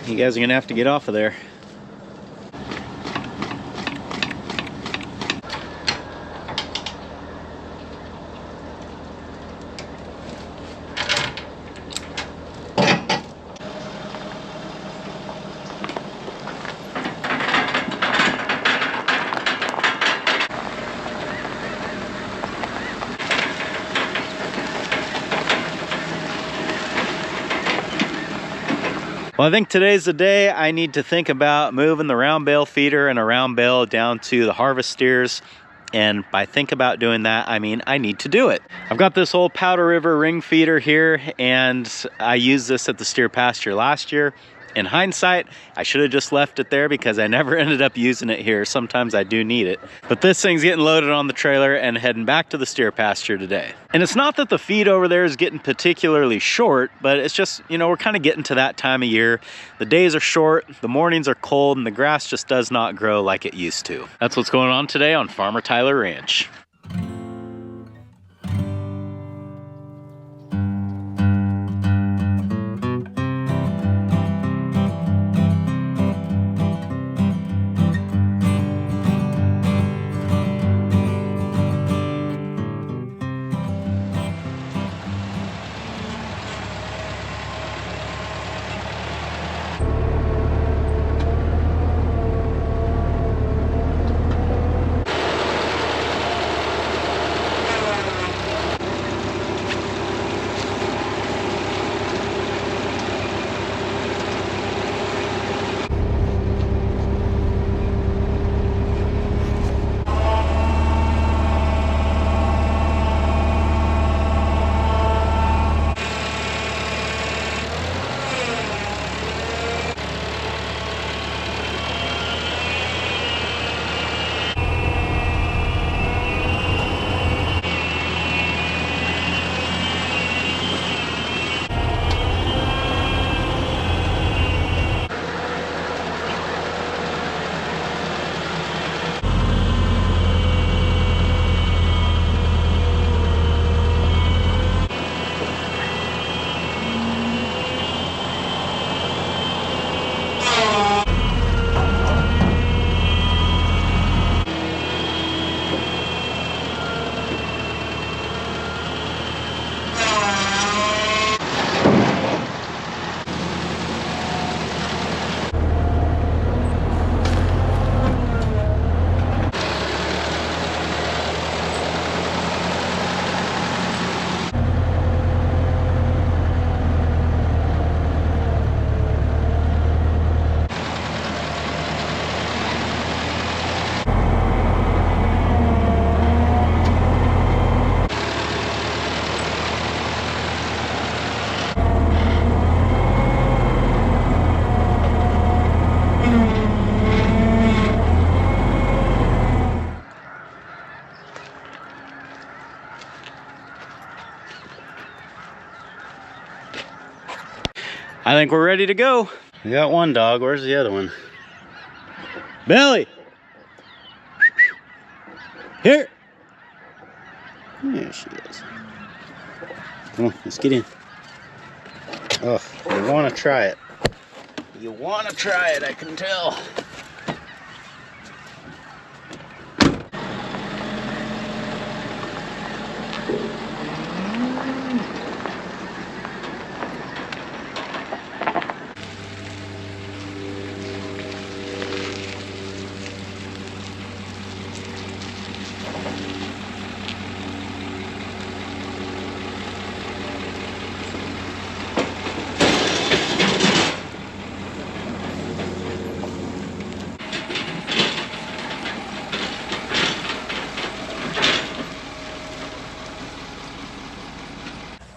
You guys are gonna have to get off of there. Well, I think today's the day I need to think about moving the round bale feeder and a round bale down to the harvest steers. And by think about doing that, I mean I need to do it. I've got this old Powder River ring feeder here, and I used this at the steer pasture last year. In hindsight, I should have just left it there because I never ended up using it here. Sometimes I do need it. But this thing's getting loaded on the trailer and heading back to the steer pasture today. And it's not that the feed over there is getting particularly short, but it's just, you know, we're kind of getting to that time of year. The days are short, the mornings are cold, and the grass just does not grow like it used to. That's what's going on today on Farmer Tyler Ranch. I think we're ready to go. We got one dog. Where's the other one? Belly! Here! There she is. Come on, let's get in. Oh, you want to try it. You want to try it, I can tell.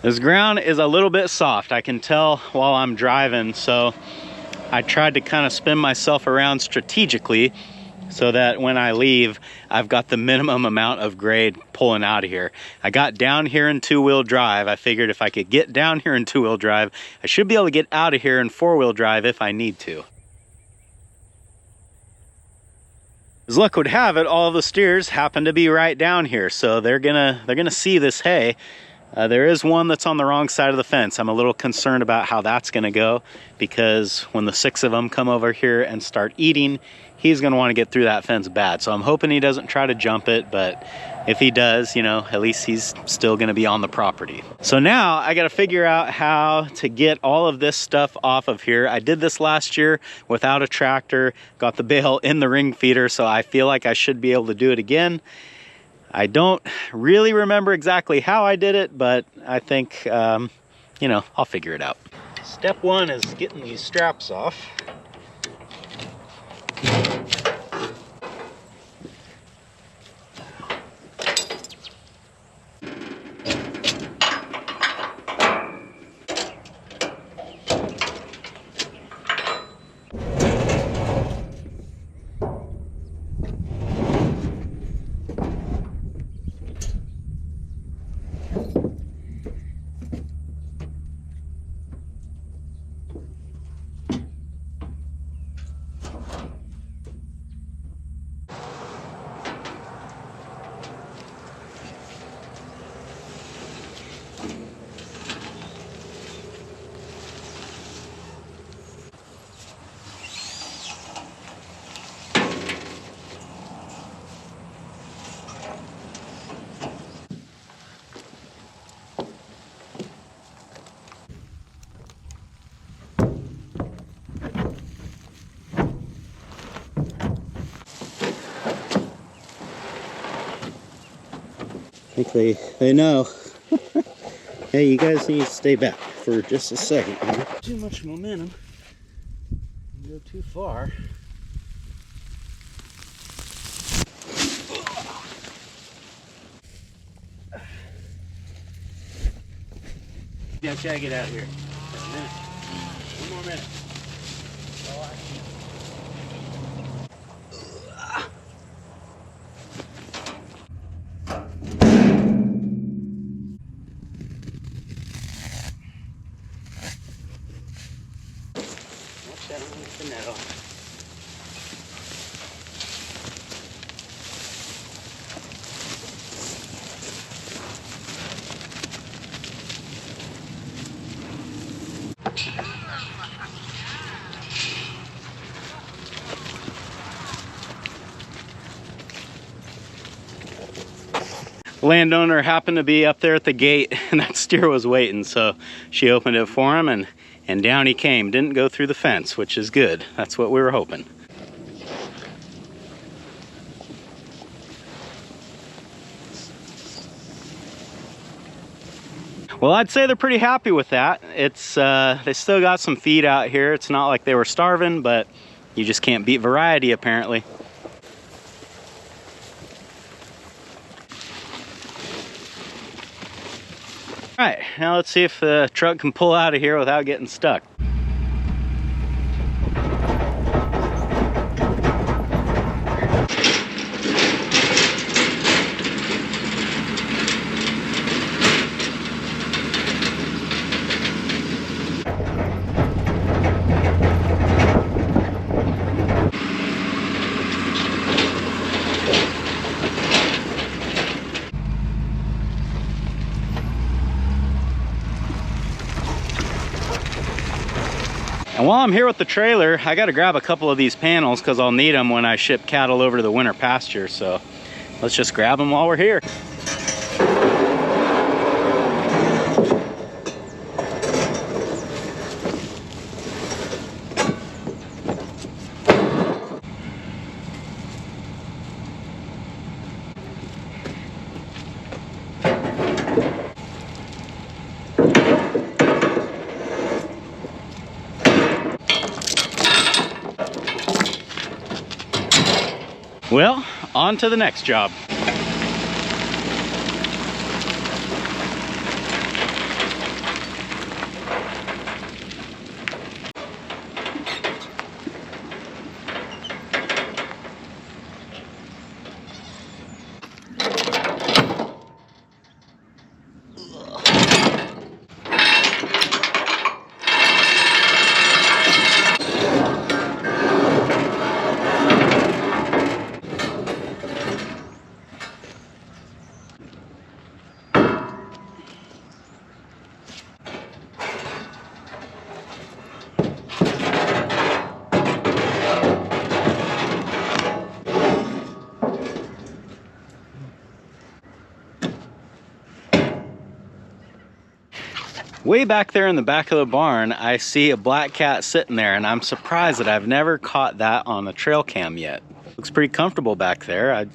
This ground is a little bit soft, I can tell while I'm driving, so I tried to kind of spin myself around strategically so that when I leave, I've got the minimum amount of grade pulling out of here. I got down here in two-wheel drive. I figured if I could get down here in two-wheel drive, I should be able to get out of here in four-wheel drive if I need to. As luck would have it, all of the steers happen to be right down here, so they're gonna see this hay. There is one that's on the wrong side of the fence. I'm a little concerned about how that's going to go, because when the 6 of them come over here and start eating, he's going to want to get through that fence bad. So I'm hoping he doesn't try to jump it, but if he does, you know, at least he's still going to be on the property. So now I got to figure out how to get all of this stuff off of here. I did this last year without a tractor, got the bale in the ring feeder, so I feel like I should be able to do it again. I don't really remember exactly how I did it, but I think, you know, I'll figure it out. Step 1 is getting these straps off. I think they know. Hey, you guys need to stay back for just a second. Too much momentum. Go too far. Yeah, gotta get out of here. A minute. One more minute. Landowner happened to be up there at the gate, and that steer was waiting, so she opened it for him, and down he came. Didn't go through the fence, which is good. That's what we were hoping. Well, I'd say they're pretty happy with that. It's they still got some feed out here. It's not like they were starving, but you just can't beat variety apparently. All right, now let's see if the truck can pull out of here without getting stuck. And while I'm here with the trailer, I got to grab a couple of these panels because I'll need them when I ship cattle over to the winter pasture. So let's just grab them while we're here. Well, on to the next job. Way back there in the back of the barn, I see a black cat sitting there, and I'm surprised that I've never caught that on the trail cam yet. Looks pretty comfortable back there. I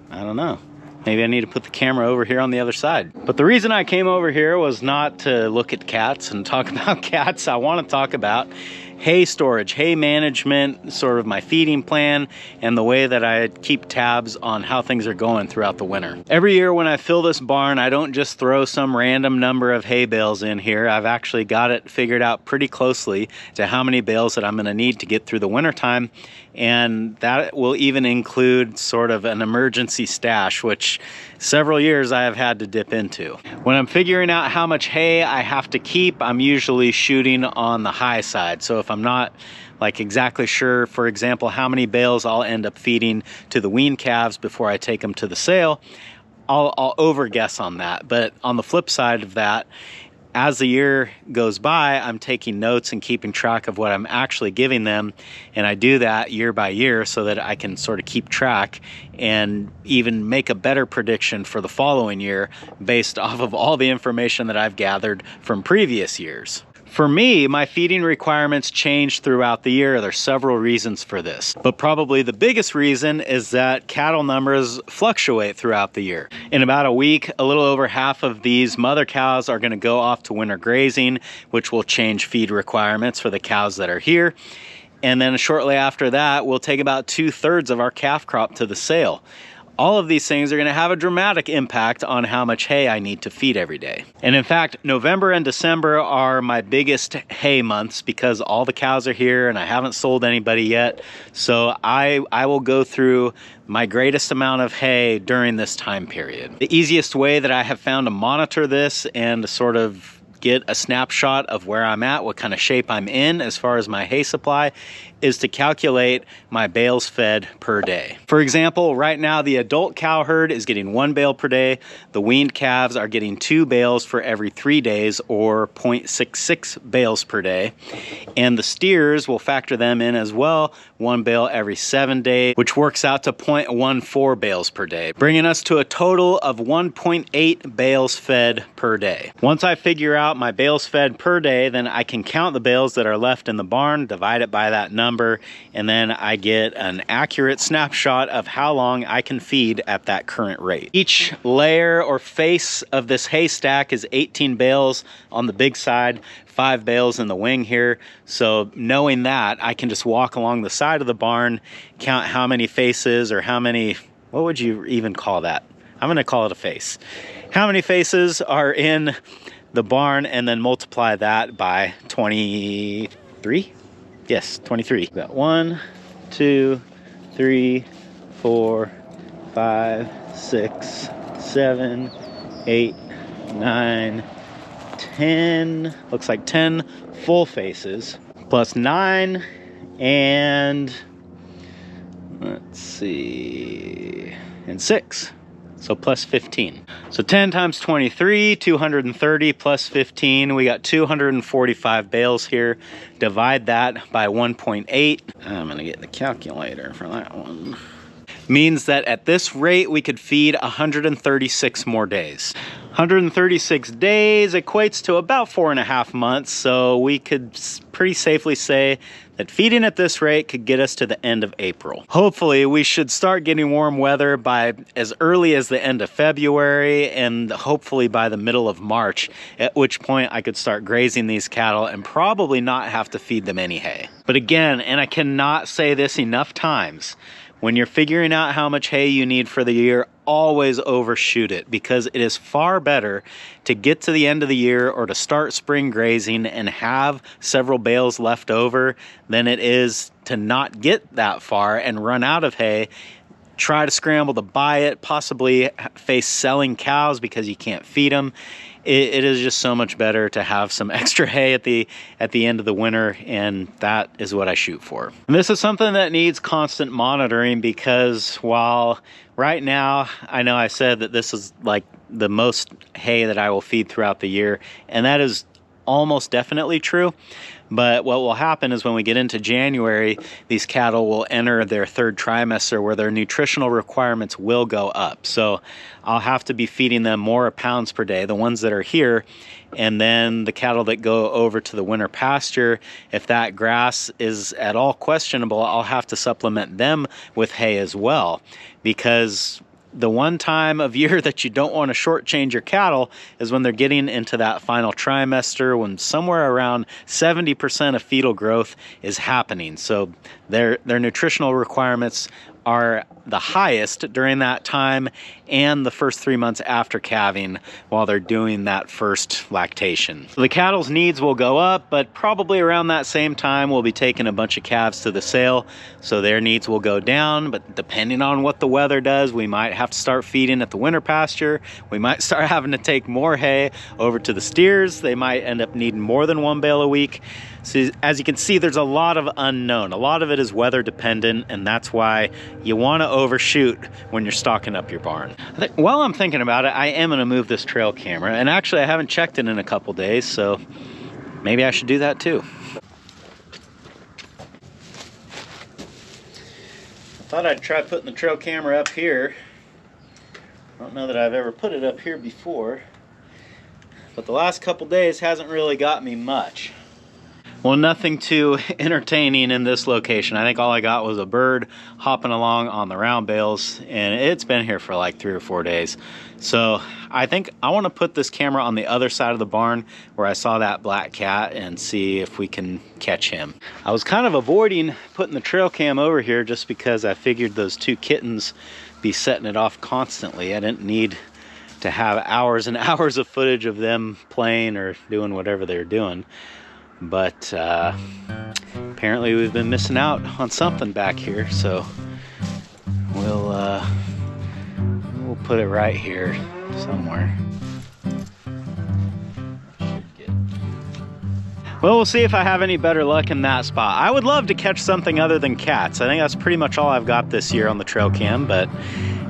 don't know. Maybe I need to put the camera over here on the other side. But the reason I came over here was not to look at cats and talk about cats. I want to talk about hay storage, hay management, sort of my feeding plan, and the way that I keep tabs on how things are going throughout the winter. Every year when I fill this barn, I don't just throw some random number of hay bales in here. I've actually got it figured out pretty closely to how many bales that I'm going to need to get through the winter time. And that will even include sort of an emergency stash, which several years I have had to dip into. When I'm figuring out how much hay I have to keep, I'm usually shooting on the high side. So if I'm not like exactly sure, for example, how many bales I'll end up feeding to the wean calves before I take them to the sale, I'll over guess on that. But on the flip side of that, as the year goes by, I'm taking notes and keeping track of what I'm actually giving them. And I do that year by year so that I can sort of keep track and even make a better prediction for the following year based off of all the information that I've gathered from previous years. For me, my feeding requirements change throughout the year. There's several reasons for this, but probably the biggest reason is that cattle numbers fluctuate throughout the year. In about a week, a little over half of these mother cows are going to go off to winter grazing, which will change feed requirements for the cows that are here. And then shortly after that, we'll take about 2/3 of our calf crop to the sale. All of these things are going to have a dramatic impact on how much hay I need to feed every day. And in fact, November and December are my biggest hay months because all the cows are here and I haven't sold anybody yet. So I will go through my greatest amount of hay during this time period. The easiest way that I have found to monitor this and to sort of get a snapshot of where I'm at, what kind of shape I'm in as far as my hay supply, is to calculate my bales fed per day. For example, right now the adult cow herd is getting 1 bale per day. The weaned calves are getting 2 bales for every 3 days, or 0.66 bales per day. And the steers, will factor them in as well, 1 bale every 7 days, which works out to 0.14 bales per day, bringing us to a total of 1.8 bales fed per day. Once I figure out my bales fed per day, then I can count the bales that are left in the barn, divide it by that number, and then I get an accurate snapshot of how long I can feed at that current rate. Each layer or face of this hay stack is 18 bales on the big side, 5 bales in the wing here. So knowing that, I can just walk along the side of the barn, count how many faces, or how many, what would you even call that? I'm gonna call it a face. How many faces are in the barn, and then multiply that by 23? Yes, 23. We've got 1, 2, 3, 4, 5, 6, 7, 8, 9, 10. Looks like 10 full faces, plus 9, and let's see, and 6. So plus 15. So 10 times 23, 230 plus 15. We got 245 bales here. Divide that by 1.8. I'm gonna get the calculator for that one. Means that at this rate, we could feed 136 more days. 136 days equates to about 4.5 months. So we could pretty safely say that feeding at this rate could get us to the end of April. Hopefully, we should start getting warm weather by as early as the end of February, and hopefully by the middle of March, at which point I could start grazing these cattle and probably not have to feed them any hay. But again, and I cannot say this enough times, when you're figuring out how much hay you need for the year, always overshoot it, because it is far better to get to the end of the year or to start spring grazing and have several bales left over than it is to not get that far and run out of hay, try to scramble to buy it, possibly face selling cows because you can't feed them. It is just so much better to have some extra hay at the end of the winter, and that is what I shoot for. And this is something that needs constant monitoring, because while right now I know I said that this is like the most hay that I will feed throughout the year, and that is almost definitely true. But what will happen is when we get into January, these cattle will enter their third trimester where their nutritional requirements will go up. So I'll have to be feeding them more pounds per day, the ones that are here. And then the cattle that go over to the winter pasture, if that grass is at all questionable, I'll have to supplement them with hay as well. Because the one time of year that you don't want to shortchange your cattle is when they're getting into that final trimester, when somewhere around 70% of fetal growth is happening. So their nutritional requirements are the highest during that time and the first 3 months after calving while they're doing that first lactation. So the cattle's needs will go up, but probably around that same time we'll be taking a bunch of calves to the sale, so their needs will go down. But depending on what the weather does, we might have to start feeding at the winter pasture. We might start having to take more hay over to the steers. They might end up needing more than 1 bale a week. So as you can see, there's a lot of unknown. A lot of it is weather dependent, and that's why you want to overshoot when you're stocking up your barn. While I'm thinking about it, I am going to move this trail camera, and actually I haven't checked it in a couple days, so maybe I should do that too. I thought I'd try putting the trail camera up here. I don't know that I've ever put it up here before, but the last couple days hasn't really got me much. Well, nothing too entertaining in this location. I think all I got was a bird hopping along on the round bales, and it's been here for like 3 or 4 days. So I think I want to put this camera on the other side of the barn where I saw that black cat and see if we can catch him. I was kind of avoiding putting the trail cam over here just because I figured those 2 kittens be setting it off constantly. I didn't need to have hours and hours of footage of them playing or doing whatever they're doing. But apparently we've been missing out on something back here, so we'll put it right here somewhere. Well, we'll see if I have any better luck in that spot. I would love to catch something other than cats. I think that's pretty much all I've got this year on the trail cam, but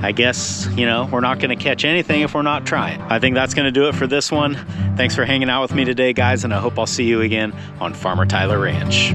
I guess, you know, we're not going to catch anything if we're not trying. I think that's going to do it for this one. Thanks for hanging out with me today, guys, and I hope I'll see you again on Farmer Tyler Ranch.